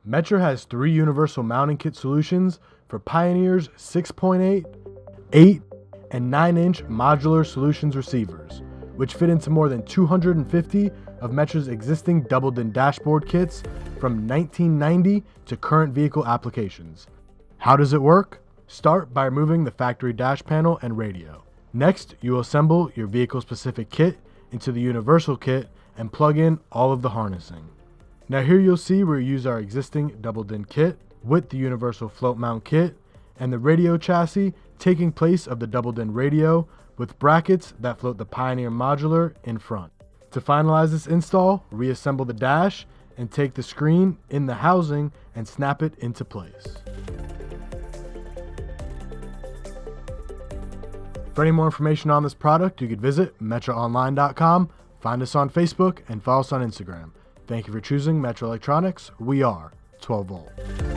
Metra has 3 universal mounting kit solutions for Pioneer's 6.8, 8, and 9-inch modular solutions receivers, which fit into more than 250 of Metra's existing double-din dashboard kits from 1990 to current vehicle applications. How does it work? Start by removing the factory dash panel and radio. Next, you will assemble your vehicle-specific kit into the universal kit and plug in all of the harnessing. Now here you'll see where we use our existing double-din kit with the universal float mount kit and the radio chassis taking place of the double-din radio with brackets that float the Pioneer modular in front. To finalize this install, reassemble the dash and take the screen in the housing and snap it into place. For any more information on this product, you could visit metraonline.com, find us on Facebook, and follow us on Instagram. Thank you for choosing Metra Electronics. We are 12 volt.